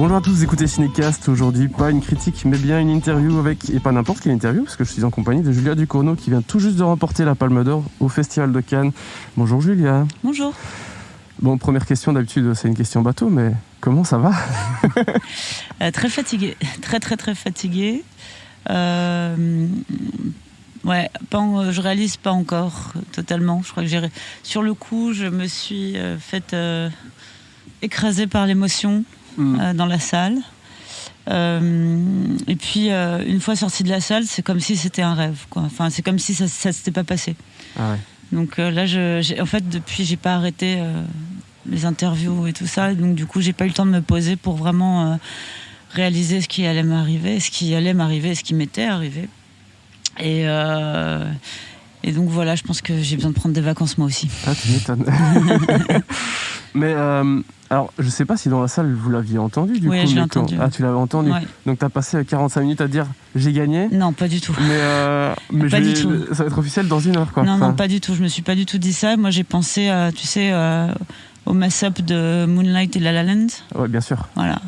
Bonjour à tous, vous écoutez Cinécast. Aujourd'hui, pas une critique, mais bien une interview avec, et pas n'importe quelle interview, parce que je suis en compagnie de Julia Ducournau qui vient tout juste de remporter la Palme d'Or au Festival de Cannes. Bonjour Julia. Bonjour. Bon, première question, d'habitude c'est une question bateau, mais comment ça va? Très fatiguée, très fatiguée. Ouais, je réalise pas encore totalement. Je crois que sur le coup, je me suis faite écraser par l'émotion dans la salle. Et puis, une fois sortie de la salle, c'est comme si c'était un rêve, quoi. Enfin, c'est comme si ça s'était pas passé. Ah ouais. Donc là, en fait, depuis, j'ai pas arrêté les interviews et tout ça. Donc du coup, j'ai pas eu le temps de me poser pour vraiment réaliser ce qui allait m'arriver, ce qui m'était arrivé. Et donc voilà, je pense que j'ai besoin de prendre des vacances moi aussi. Ah, tu m'étonnes. Mais alors, je sais pas si dans la salle vous l'aviez entendu du coup. Oui, je l'ai entendu. Ah, tu l'avais entendu. Ouais. Donc t'as passé 45 minutes à dire j'ai gagné. Non, pas du tout. Mais pas du tout. Ça va être officiel dans 1 heure, quoi. Non, pas du tout. Je me suis pas du tout dit ça. Moi, j'ai pensé, au mass-up de Moonlight et La La Land. Ouais, bien sûr. Voilà.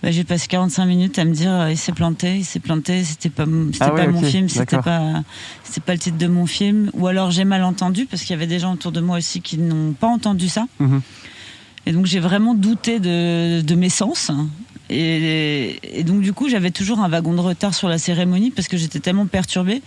J'ai passé 45 minutes à me dire il s'est planté, c'était pas mon film, c'était pas le titre de mon film, ou alors j'ai mal entendu parce qu'il y avait des gens autour de moi aussi qui n'ont pas entendu ça. Et donc j'ai vraiment douté de mes sens. Et donc du coup j'avais toujours un wagon de retard sur la cérémonie parce que j'étais tellement perturbée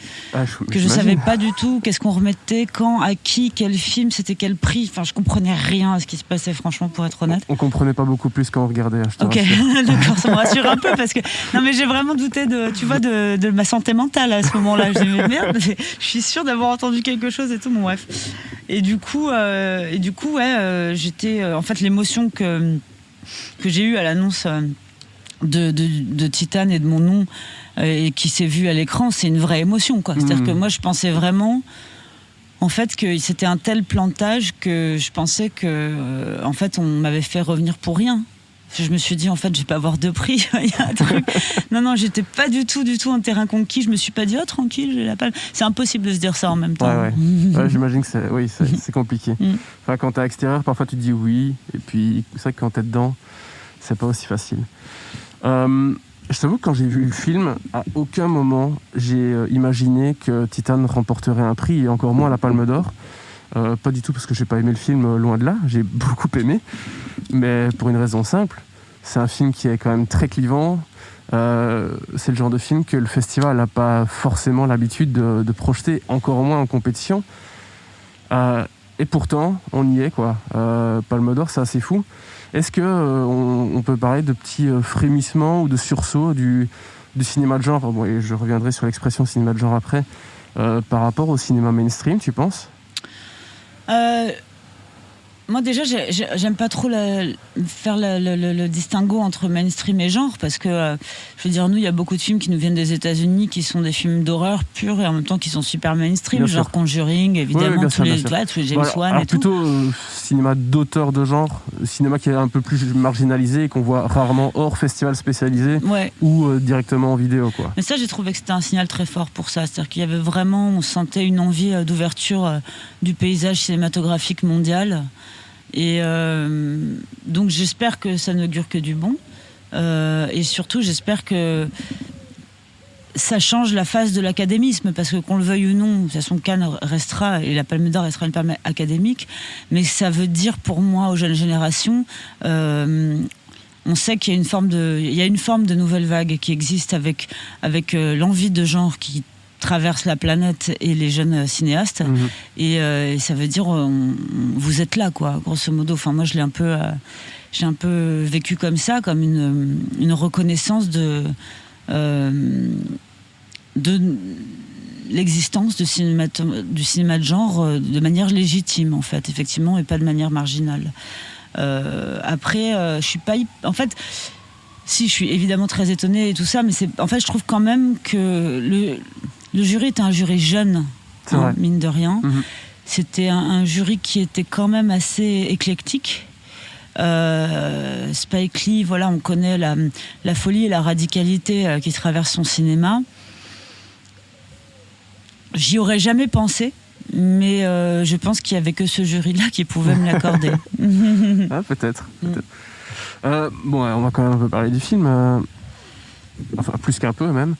que je savais pas du tout qu'est-ce qu'on remettait, quand, à qui, quel film, c'était quel prix. Enfin, je comprenais rien à ce qui se passait, franchement, pour être honnête. On comprenait pas beaucoup plus quand on regardait. Je te rassure. D'accord, ça me rassure un peu parce que non, mais j'ai vraiment douté de ma santé mentale à ce moment-là. Je disais merde, je suis sûre d'avoir entendu quelque chose et tout. Bon bref. Et du coup, j'étais en fait l'émotion que j'ai eue à l'annonce de Titane et de mon nom et qui s'est vu à l'écran, c'est une vraie émotion, quoi. C'est-à-dire que moi je pensais vraiment en fait que c'était un tel plantage que je pensais que en fait on m'avait fait revenir pour rien. Je me suis dit en fait je vais pas avoir de prix. Il y a un truc. Non, j'étais pas du tout en terrain conquis. Je me suis pas dit tranquille, j'ai la palme. C'est impossible de se dire ça en même temps. Ouais, j'imagine que c'est compliqué. Enfin, quand t'es à l'extérieur, parfois tu te dis oui, et puis c'est vrai que quand t'es dedans, c'est pas aussi facile. Je t'avoue que quand j'ai vu le film, à aucun moment j'ai imaginé que Titane remporterait un prix, et encore moins la Palme d'Or. Pas du tout parce que j'ai pas aimé le film, loin de là, j'ai beaucoup aimé, mais pour une raison simple, c'est un film qui est quand même très clivant. C'est le genre de film que le festival n'a pas forcément l'habitude de projeter, encore moins en compétition. Et pourtant, on y est, quoi. Palme d'Or, c'est assez fou. Est-ce que on peut parler de petits frémissements ou de sursauts du cinéma de genre, bon, et je reviendrai sur l'expression cinéma de genre après, par rapport au cinéma mainstream, tu penses? Moi déjà j'aime pas trop faire le distinguo entre mainstream et genre parce que je veux dire nous il y a beaucoup de films qui nous viennent des États-Unis qui sont des films d'horreur purs et en même temps qui sont super mainstream, bien genre sûr. Conjuring évidemment, tous les James Wan et tout. Plutôt cinéma d'auteur de genre, cinéma qui est un peu plus marginalisé et qu'on voit rarement hors festival spécialisé ou directement en vidéo, quoi. Mais ça j'ai trouvé que c'était un signal très fort pour ça, c'est-à-dire qu'il y avait vraiment, on sentait une envie d'ouverture du paysage cinématographique mondial. Et donc j'espère que ça n'augure que du bon et surtout j'espère que ça change la face de l'académisme parce que qu'on le veuille ou non, de toute façon Cannes restera et la Palme d'Or restera une palme académique, mais ça veut dire pour moi aux jeunes générations on sait qu'il y a une forme de nouvelle vague qui existe avec l'envie de genre qui traverse la planète et les jeunes cinéastes et ça veut dire vous êtes là, quoi, grosso modo. Enfin moi j'ai un peu vécu comme ça, comme une reconnaissance de l'existence du cinéma de genre de manière légitime en fait, effectivement, et pas de manière marginale. Après je suis pas en fait si je suis évidemment très étonnée et tout ça, mais en fait je trouve quand même que le jury était un jury jeune, mine de rien. C'était un jury qui était quand même assez éclectique. Spike Lee, voilà, on connaît la folie et la radicalité qui traverse son cinéma. J'y aurais jamais pensé, mais je pense qu'il n'y avait que ce jury-là qui pouvait me l'accorder. Ah, peut-être. Bon, on va quand même un peu parler du film, enfin plus qu'un peu même.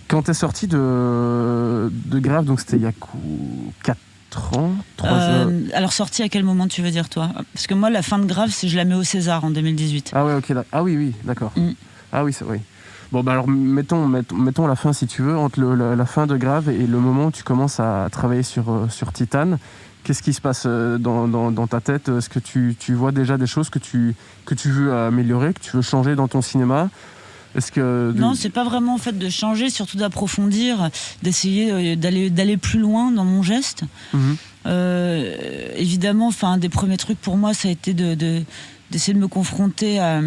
Quand t'es sorti de Grave, donc c'était il y a 4 ans, 3 ans. Alors sorti à quel moment tu veux dire toi? Parce que moi la fin de Grave, je la mets au César en 2018. Ah ouais, ok, ah oui, d'accord. Ah oui, oui. Bon, bah alors mettons la fin si tu veux, entre la fin de Grave et le moment où tu commences à travailler sur Titane. Qu'est-ce qui se passe dans ta tête? Est-ce que tu vois déjà des choses que tu veux améliorer, que tu veux changer dans ton cinéma? Est-ce que... Non, c'est pas vraiment en fait de changer, surtout d'approfondir, d'essayer d'aller plus loin dans mon geste. Évidemment, enfin, un des premiers trucs pour moi, ça a été d'essayer de me confronter à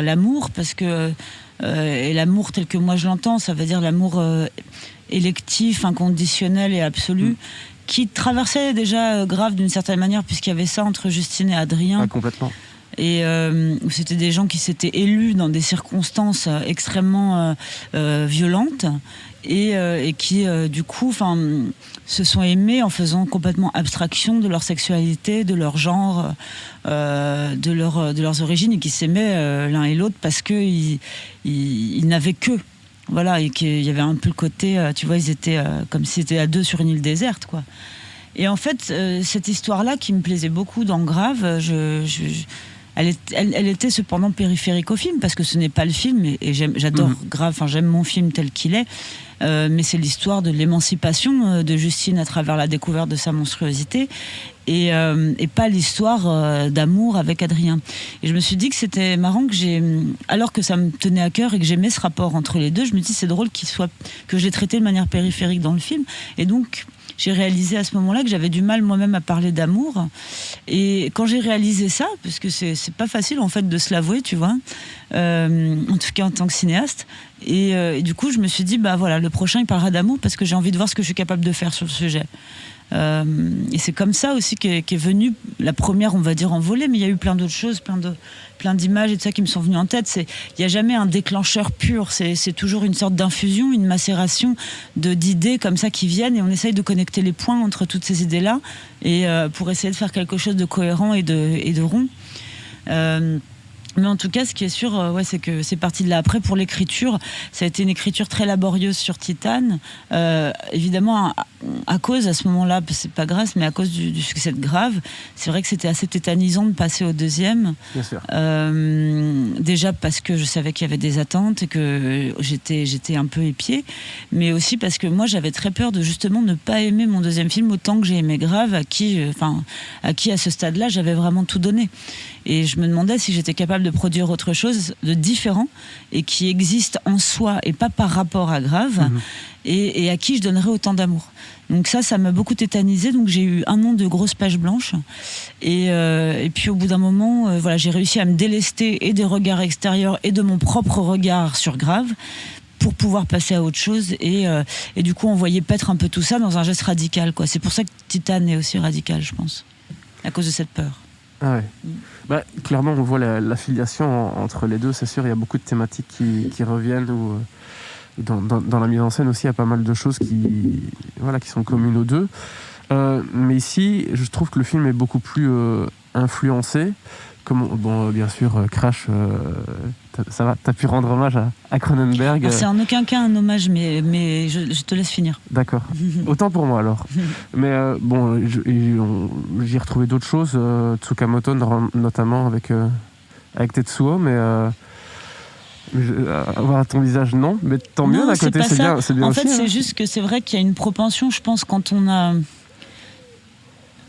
l'amour, parce que et l'amour tel que moi je l'entends, ça veut dire l'amour électif, inconditionnel et absolu, qui traversait déjà Grave d'une certaine manière, puisqu'il y avait ça entre Justine et Adrien. Ah, complètement. Et c'était des gens qui s'étaient élus dans des circonstances extrêmement violentes et qui du coup se sont aimés en faisant complètement abstraction de leur sexualité, de leur genre, de leurs origines, et qui s'aimaient l'un et l'autre parce qu'ils n'avaient que. Voilà, et qu'il y avait un peu le côté, tu vois, ils étaient comme s'ils étaient à deux sur une île déserte, quoi. Et en fait, cette histoire-là qui me plaisait beaucoup dans Grave, elle était cependant périphérique au film, parce que ce n'est pas le film, et j'adore Grave, enfin j'aime mon film tel qu'il est, mais c'est l'histoire de l'émancipation de Justine à travers la découverte de sa monstruosité, et pas l'histoire d'amour avec Adrien. Et je me suis dit que c'était marrant alors que ça me tenait à cœur et que j'aimais ce rapport entre les deux, je me dis c'est drôle que j'ai traité de manière périphérique dans le film, et donc j'ai réalisé à ce moment-là que j'avais du mal moi-même à parler d'amour. Et quand j'ai réalisé ça, parce que c'est pas facile en fait de se l'avouer, tu vois, en tout cas en tant que cinéaste, et du coup je me suis dit bah voilà, le prochain il parlera d'amour parce que j'ai envie de voir ce que je suis capable de faire sur le sujet. Et c'est comme ça aussi qu'est venue la première, on va dire, envolée, mais il y a eu plein d'autres choses, plein d'images et de ça qui me sont venues en tête. Il n'y a jamais un déclencheur pur, c'est toujours une sorte d'infusion, une macération d'idées comme ça qui viennent, et on essaye de connecter les points entre toutes ces idées-là, et pour essayer de faire quelque chose de cohérent et de rond. Mais en tout cas, ce qui est sûr, c'est que c'est parti de là. Après, pour l'écriture, ça a été une écriture très laborieuse sur Titane. Évidemment, à cause, à ce moment-là, c'est pas grâce, mais à cause du succès de Grave, c'est vrai que c'était assez tétanisant de passer au deuxième. Bien sûr. Déjà parce que je savais qu'il y avait des attentes et que j'étais un peu épiée, mais aussi parce que moi, j'avais très peur de justement ne pas aimer mon deuxième film autant que j'ai aimé Grave, à qui à ce stade-là, j'avais vraiment tout donné. Et je me demandais si j'étais capable de produire autre chose de différent et qui existe en soi et pas par rapport à Grave, et à qui je donnerais autant d'amour. Donc ça m'a beaucoup tétanisée, donc j'ai eu un an de grosses pages blanches, et puis au bout d'un moment, j'ai réussi à me délester et des regards extérieurs et de mon propre regard sur Grave pour pouvoir passer à autre chose, et du coup envoyer paître un peu tout ça dans un geste radical, quoi. C'est pour ça que Titane est aussi radical, je pense, à cause de cette peur. Ah ouais. Bah, clairement, on voit l'affiliation entre les deux, c'est sûr. Il y a beaucoup de thématiques qui reviennent, ou dans la mise en scène aussi, il y a pas mal de choses qui sont communes aux deux. Mais ici, je trouve que le film est beaucoup plus influencé. Bien sûr, Crash, ça va, t'as pu rendre hommage à Cronenberg. Alors, c'est en aucun cas un hommage, mais je te laisse finir. D'accord. Autant pour moi alors. Mais j'ai retrouvé d'autres choses, Tsukamoto notamment avec Tetsuo, mais avoir ton visage, non. Mais tant mieux, d'un côté, c'est bien en aussi. En fait, c'est juste que c'est vrai qu'il y a une propension, je pense, quand on a...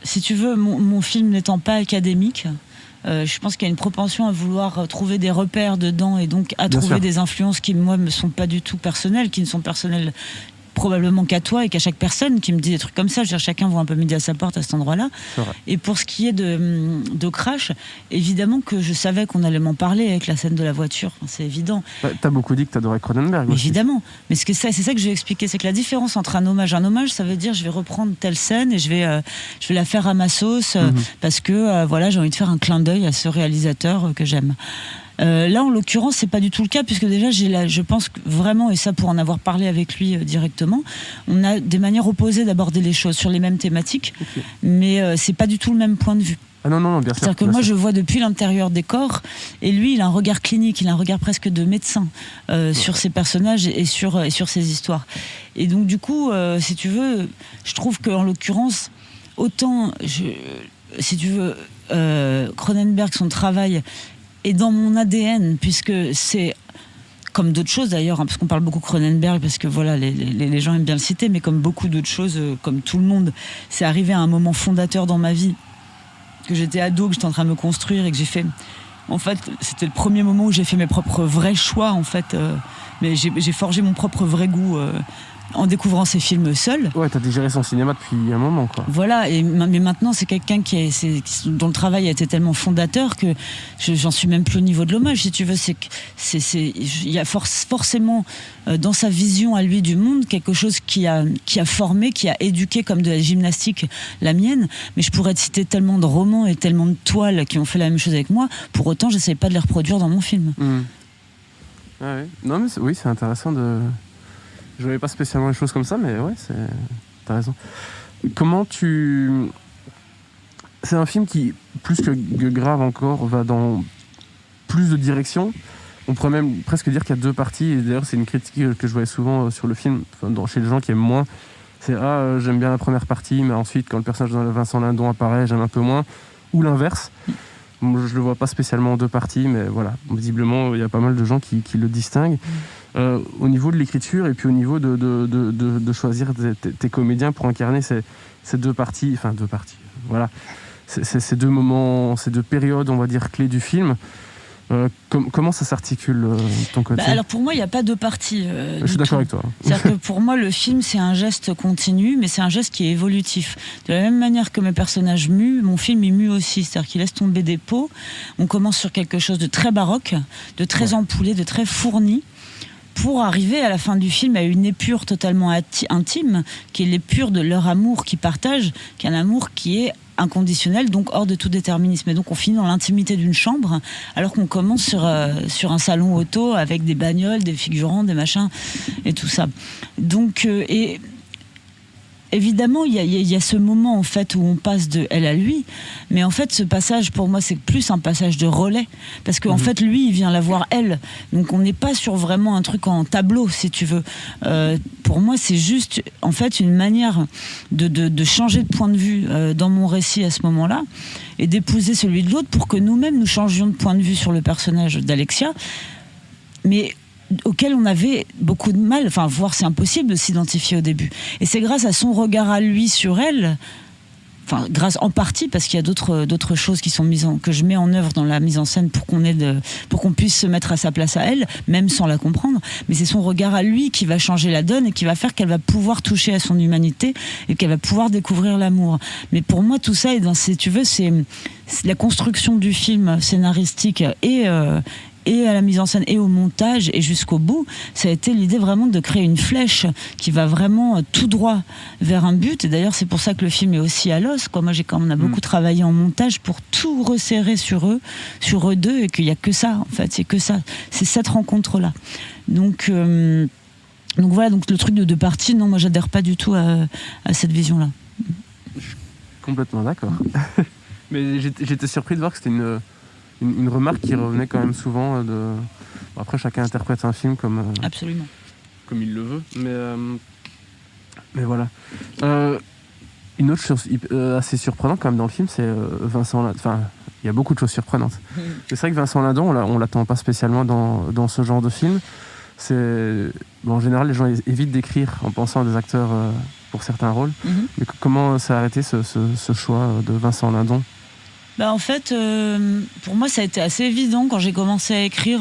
Si tu veux, mon film n'étant pas académique, je pense qu'il y a une propension à vouloir trouver des repères dedans, et donc à trouver des influences qui, moi, me sont pas du tout personnelles, qui ne sont personnelles probablement qu'à toi et qu'à chaque personne qui me dit des trucs comme ça. Je veux dire, chacun voit un peu midi à sa porte à cet endroit-là. Et pour ce qui est de Crash, évidemment que je savais qu'on allait m'en parler avec la scène de la voiture, c'est évident. T'as beaucoup dit que t'adorais Cronenberg aussi. Évidemment, mais c'est ça que je vais expliquer, c'est que la différence entre un hommage, ça veut dire je vais reprendre telle scène et je vais la faire à ma sauce, parce que j'ai envie de faire un clin d'œil à ce réalisateur que j'aime. Là, en l'occurrence, c'est pas du tout le cas, puisque déjà, je pense que vraiment, et ça pour en avoir parlé avec lui directement, on a des manières opposées d'aborder les choses sur les mêmes thématiques, mais c'est pas du tout le même point de vue. Ah non, bien sûr. C'est-à-dire que moi, je vois depuis l'intérieur des corps, et lui, il a un regard clinique, il a un regard presque de médecin sur ses personnages et sur ses histoires. Et donc, du coup, si tu veux, je trouve qu'en l'occurrence, autant, si tu veux, Cronenberg, son travail est dans mon ADN, puisque c'est... comme d'autres choses d'ailleurs, parce qu'on parle beaucoup Cronenberg, parce que voilà, les gens aiment bien le citer, mais comme beaucoup d'autres choses, comme tout le monde, c'est arrivé à un moment fondateur dans ma vie, que j'étais ado, que j'étais en train de me construire et que j'ai fait... En fait, c'était le premier moment où j'ai fait mes propres vrais choix, en fait. Mais j'ai forgé mon propre vrai goût en découvrant ces films seul. Ouais, t'as digéré son cinéma depuis un moment, quoi. Voilà, mais maintenant, c'est quelqu'un dont le travail a été tellement fondateur que j'en suis même plus au niveau de l'hommage, si tu veux. Il y a forcément dans sa vision à lui du monde quelque chose qui a formé, qui a éduqué comme de la gymnastique la mienne. Mais je pourrais te citer tellement de romans et tellement de toiles qui ont fait la même chose avec moi. Pour autant, j'essaie pas de les reproduire dans mon film. Ouais. Non, mais oui, c'est intéressant de... Je voyais pas spécialement les choses comme ça, mais ouais, t'as raison. Comment tu... C'est un film qui, plus que grave encore, va dans plus de directions. On pourrait même presque dire qu'il y a deux parties. Et d'ailleurs, c'est une critique que je voyais souvent sur le film, chez les gens qui aiment moins. C'est j'aime bien la première partie, mais ensuite, quand le personnage de Vincent Lindon apparaît, j'aime un peu moins. Ou l'inverse. Je le vois pas spécialement en deux parties, mais voilà. Visiblement, il y a pas mal de gens qui le distinguent. Au niveau de l'écriture et puis au niveau de choisir tes comédiens pour incarner ces deux parties, voilà, ces deux moments, ces deux périodes, on va dire, clés du film. Comment ça s'articule de ton côté ? Alors pour moi, il n'y a pas deux parties. Je suis d'accord avec toi. C'est-à-dire que pour moi, le film, c'est un geste continu, mais c'est un geste qui est évolutif. De la même manière que mes personnages muent, mon film il mue aussi. C'est-à-dire qu'il laisse tomber des pots. On commence sur quelque chose de très baroque, de très ampoulé, de très fourni, pour arriver à la fin du film à une épure totalement intime, qui est l'épure de leur amour qu'ils partagent, qui est un amour qui est inconditionnel, donc hors de tout déterminisme. Et donc on finit dans l'intimité d'une chambre, alors qu'on commence sur un salon auto avec des bagnoles, des figurants, des machins, et tout ça. Donc, et évidemment, il y a ce moment en fait où on passe de elle à lui, mais en fait ce passage pour moi c'est plus un passage de relais, parce qu'en fait lui il vient la voir elle, donc on n'est pas sur vraiment un truc en tableau si tu veux. Pour moi c'est juste en fait une manière de changer de point de vue dans mon récit à ce moment-là, et d'épouser celui de l'autre pour que nous-mêmes nous changions de point de vue sur le personnage d'Alexia, mais auquel on avait beaucoup de mal, enfin voire c'est impossible de s'identifier au début. Et c'est grâce à son regard à lui sur elle, enfin grâce en partie parce qu'il y a d'autres choses qui sont que je mets en œuvre dans la mise en scène pour qu'on puisse se mettre à sa place à elle, même sans la comprendre. Mais c'est son regard à lui qui va changer la donne et qui va faire qu'elle va pouvoir toucher à son humanité et qu'elle va pouvoir découvrir l'amour. Mais pour moi tout ça, si tu veux, c'est la construction du film scénaristique et à la mise en scène et au montage et jusqu'au bout, ça a été l'idée vraiment de créer une flèche qui va vraiment tout droit vers un but. Et d'ailleurs c'est pour ça que le film est aussi à l'os, quoi. Moi on a beaucoup travaillé en montage pour tout resserrer sur eux deux, et qu'il n'y a que ça en fait, c'est cette rencontre là. Donc voilà, donc le truc de deux parties, non, moi j'adhère pas du tout à cette vision là. Je suis complètement d'accord. Mais j'étais surpris de voir que c'était une remarque qui revenait quand même souvent. Après, chacun interprète un film Absolument. Comme il le veut. Mais voilà. Une autre chose assez surprenante quand même dans le film, c'est Vincent Lindon. Enfin, il y a beaucoup de choses surprenantes. Mais c'est vrai que Vincent Lindon, on l'attend pas spécialement dans ce genre de film. En général, les gens évitent d'écrire en pensant à des acteurs pour certains rôles. Mais comment s'est arrêté ce choix de Vincent Lindon ? En fait, pour moi, ça a été assez évident quand j'ai commencé à écrire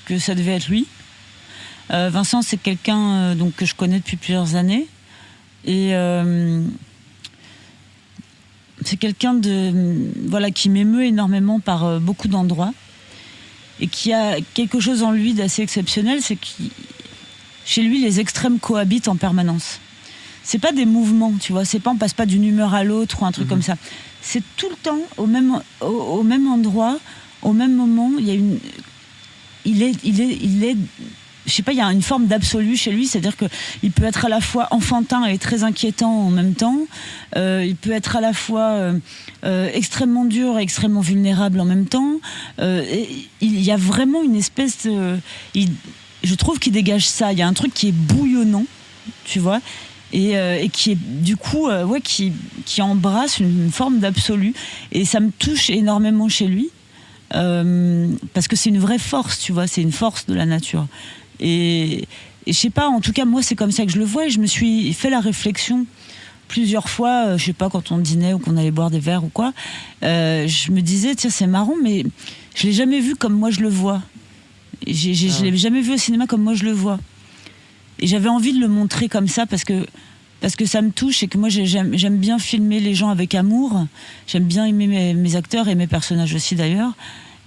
que ça devait être lui. Vincent, c'est quelqu'un que je connais depuis plusieurs années. Et c'est quelqu'un qui m'émeut énormément par beaucoup d'endroits. Et qui a quelque chose en lui d'assez exceptionnel, c'est que chez lui, les extrêmes cohabitent en permanence. C'est pas des mouvements, tu vois, on passe pas d'une humeur à l'autre ou un truc comme ça. C'est tout le temps au même endroit, au même moment. Il est je sais pas, il y a une forme d'absolu chez lui, c'est-à-dire qu'il peut être à la fois enfantin et très inquiétant en même temps. Il peut être à la fois extrêmement dur et extrêmement vulnérable en même temps. Il y a vraiment une espèce de... je trouve qu'il dégage ça. Il y a un truc qui est bouillonnant, tu vois, et qui est du coup, qui embrasse une forme d'absolu. Et ça me touche énormément chez lui. Parce que c'est une vraie force, tu vois, c'est une force de la nature. Et je sais pas, en tout cas, moi, c'est comme ça que je le vois. Et je me suis fait la réflexion plusieurs fois, je sais pas, quand on dînait ou qu'on allait boire des verres ou quoi. Je me disais, tiens, c'est marrant, mais je l'ai jamais vu comme moi je le vois. Je l'ai jamais vu au cinéma comme moi je le vois. Et j'avais envie de le montrer comme ça parce que ça me touche et que moi j'aime bien filmer les gens avec amour. J'aime bien aimer mes acteurs et mes personnages aussi d'ailleurs.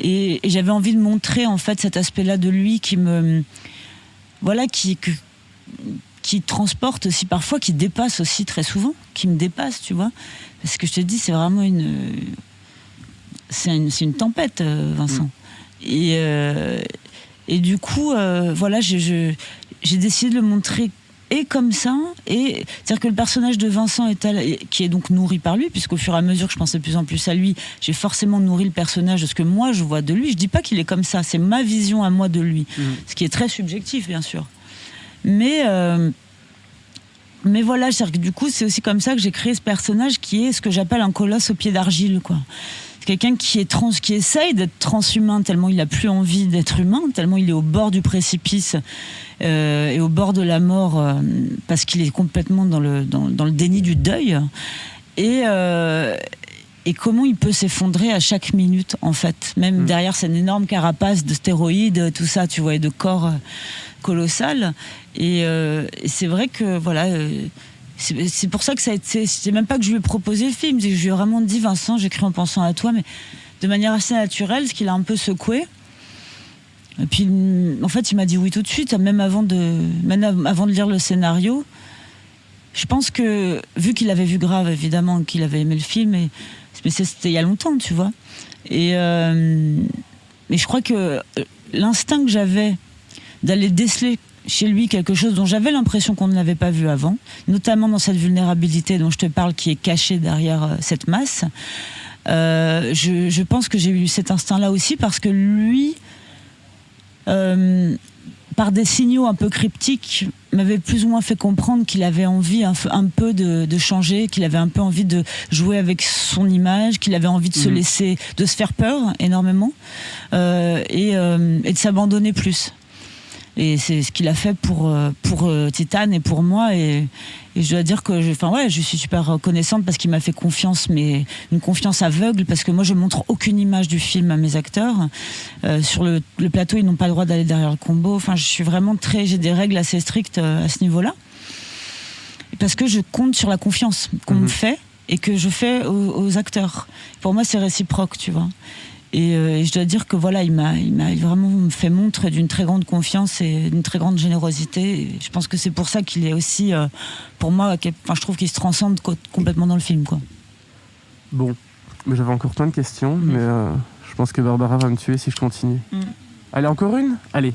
Et j'avais envie de montrer en fait cet aspect-là de lui qui me... Voilà, qui transporte aussi parfois, qui dépasse aussi très souvent, qui me dépasse, tu vois. Parce que je te dis, c'est vraiment c'est une tempête, Vincent. Et du coup, voilà, j'ai décidé de le montrer et comme ça, et c'est-à-dire que le personnage de Vincent qui est donc nourri par lui, puisqu'au fur et à mesure que je pensais de plus en plus à lui, j'ai forcément nourri le personnage de ce que moi je vois de lui. Je dis pas qu'il est comme ça, c'est ma vision à moi de lui, ce qui est très subjectif bien sûr. Mais voilà, c'est-à-dire que du coup c'est aussi comme ça que j'ai créé ce personnage qui est ce que j'appelle un colosse au pied d'argile, quoi. Quelqu'un qui essaye d'être transhumain tellement il a plus envie d'être humain, tellement il est au bord du précipice et au bord de la mort parce qu'il est complètement dans le déni du deuil et comment il peut s'effondrer à chaque minute en fait, même derrière cette énorme carapace de stéroïdes, tout ça, tu vois, et de corps colossal. Et c'est vrai que voilà. C'est pour ça que ça a été. C'est même pas que je lui ai proposé le film, c'est que je lui ai vraiment dit, Vincent, j'écris en pensant à toi, mais de manière assez naturelle, ce qu'il a un peu secoué. Et puis, en fait, il m'a dit oui tout de suite, même avant de lire le scénario. Je pense que, vu qu'il avait vu Grave, évidemment, qu'il avait aimé le film, mais c'était il y a longtemps, tu vois. Mais je crois que l'instinct que j'avais d'aller déceler chez lui quelque chose dont j'avais l'impression qu'on ne l'avait pas vu avant, notamment dans cette vulnérabilité dont je te parle qui est cachée derrière cette masse. Je pense que j'ai eu cet instinct-là aussi parce que lui, par des signaux un peu cryptiques, m'avait plus ou moins fait comprendre qu'il avait envie un peu de changer, qu'il avait un peu envie de jouer avec son image, qu'il avait envie de se laisser, de se faire peur énormément et de s'abandonner plus. Et c'est ce qu'il a fait pour Titane et pour moi. Et je dois dire que je suis super reconnaissante parce qu'il m'a fait confiance, mais une confiance aveugle, parce que moi, je montre aucune image du film à mes acteurs. Sur le plateau, ils n'ont pas le droit d'aller derrière le combo. Enfin, je suis vraiment j'ai des règles assez strictes à ce niveau-là. Parce que je compte sur la confiance qu'on me fait et que je fais aux acteurs. Pour moi, c'est réciproque, tu vois. Et je dois dire que voilà, il m'a vraiment fait montre d'une très grande confiance et d'une très grande générosité. Et je pense que c'est pour ça qu'il est aussi, pour moi, je trouve qu'il se transcende complètement dans le film, quoi. Bon, mais j'avais encore plein de questions, mais je pense que Barbara va me tuer si je continue. Allez, encore une ? Allez.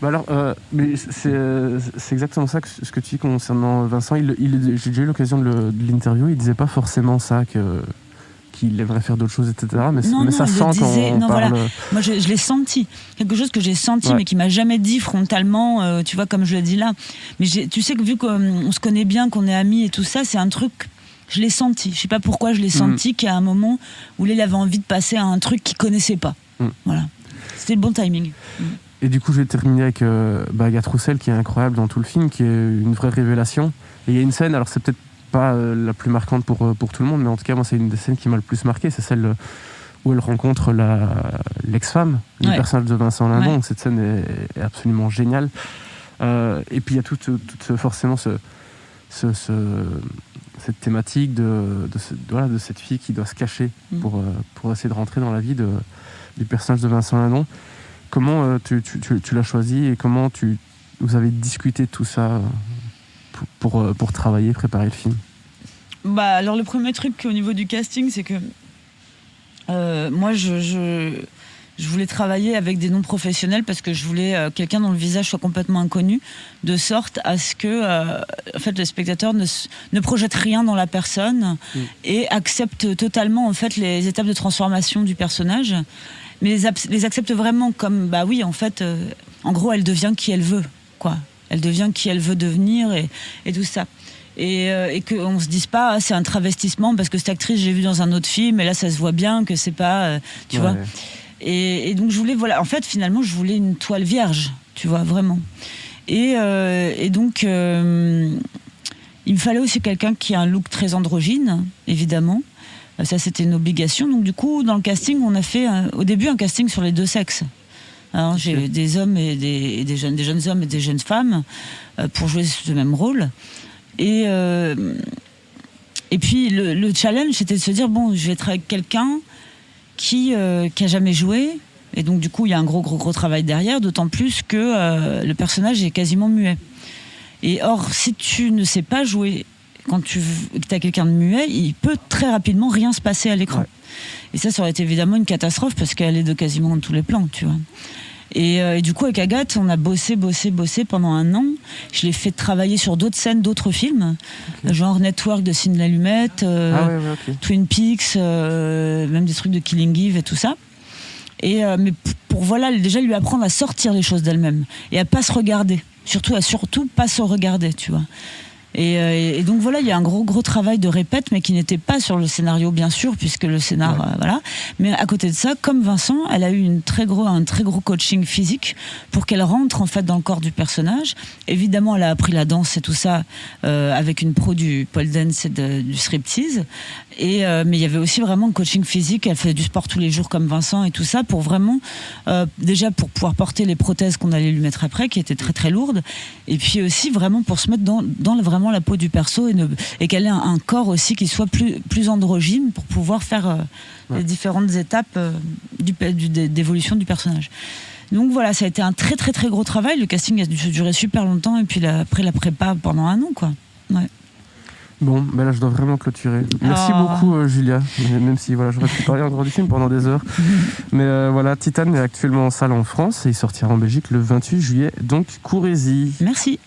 Bah alors, mais c'est exactement ça ce que tu dis concernant Vincent. J'ai déjà eu l'occasion de l'interviewer. Il disait pas forcément ça qu'il aimerait faire d'autres choses, etc. Mais ça sent quand on parle... Voilà. Moi, je l'ai senti. Quelque chose que j'ai senti, mais qui m'a jamais dit frontalement, tu vois, comme je le dis là. Mais tu sais que vu qu'on se connaît bien, qu'on est amis et tout ça, c'est un truc... Je l'ai senti. Je sais pas pourquoi je l'ai senti, qu'à un moment où il avait envie de passer à un truc qu'il connaissait pas. Voilà. C'était le bon timing. Et du coup, je vais terminer avec Agathe Roussel, qui est incroyable dans tout le film, qui est une vraie révélation. Et il y a une scène, alors c'est peut-être pas la plus marquante pour tout le monde, mais en tout cas moi c'est une des scènes qui m'a le plus marqué, c'est celle où elle rencontre l'ex-femme du personnage de Vincent Lindon. Cette scène est absolument géniale, et puis il y a forcément cette thématique de cette fille qui doit se cacher pour essayer de rentrer dans la vie du personnage de Vincent Lindon. Comment tu l'as choisi et comment vous avez discuté de tout ça pour travailler, préparer le film? Alors le premier truc au niveau du casting, c'est que moi je Je voulais travailler avec des non-professionnels parce que je voulais quelqu'un dont le visage soit complètement inconnu, de sorte à ce que en fait, le spectateur ne projette rien dans la personne et accepte totalement en fait, les étapes de transformation du personnage, mais les accepte vraiment comme, bah oui, en fait, en gros, elle devient qui elle veut, quoi. Elle devient qui elle veut devenir et tout ça. Et qu'on se dise pas, c'est un travestissement parce que cette actrice, j'ai vu dans un autre film, et là, ça se voit bien que c'est pas, tu vois. Et donc, je voulais, voilà, en fait, finalement, je voulais une toile vierge, tu vois, vraiment. Et donc, il me fallait aussi quelqu'un qui a un look très androgyne, évidemment. Ça, c'était une obligation. Donc, du coup, dans le casting, on a fait, au début, un casting sur les deux sexes. Alors, j'ai des hommes et des jeunes hommes et des jeunes femmes pour jouer ce même rôle. Et puis le challenge, c'était de se dire, bon, je vais être avec quelqu'un qui a jamais joué, et donc du coup il y a un gros travail derrière, d'autant plus que le personnage est quasiment muet. Et or, si tu ne sais pas jouer, quand tu as quelqu'un de muet, il peut très rapidement rien se passer à l'écran. Et ça aurait été évidemment une catastrophe parce qu'elle est de quasiment tous les plans, tu vois. Et du coup, avec Agathe, on a bossé pendant 1 an. Je l'ai fait travailler sur d'autres scènes, d'autres films, genre Network de Sidney Lumet, Twin Peaks, même des trucs de Killing Eve et tout ça. Mais pour voilà, déjà lui apprendre à sortir les choses d'elle-même et à pas se regarder, surtout pas se regarder, tu vois. Et donc voilà, il y a un gros travail de répète, mais qui n'était pas sur le scénario, bien sûr, puisque le scénar, voilà. Mais à côté de ça, comme Vincent, elle a eu un très gros coaching physique pour qu'elle rentre en fait dans le corps du personnage. Évidemment, elle a appris la danse et tout ça avec une pro du pole dance et du striptease. Mais il y avait aussi vraiment un coaching physique. Elle faisait du sport tous les jours comme Vincent et tout ça pour vraiment, déjà pour pouvoir porter les prothèses qu'on allait lui mettre après, qui étaient très très lourdes, et puis aussi vraiment pour se mettre dans vraiment la peau du perso et qu'elle ait un corps aussi qui soit plus androgyne pour pouvoir faire les différentes étapes d'évolution du personnage. Donc voilà, ça a été un très très très gros travail. Le casting a duré super longtemps, et puis après la prépa pendant 1 an, quoi. Ouais. Bon, ben là je dois vraiment clôturer. Merci beaucoup Julia, même si voilà, j'aurais pu parler encore du film pendant des heures. Mais voilà, Titane est actuellement en salle en France et il sortira en Belgique le 28 juillet, donc courez-y. Merci.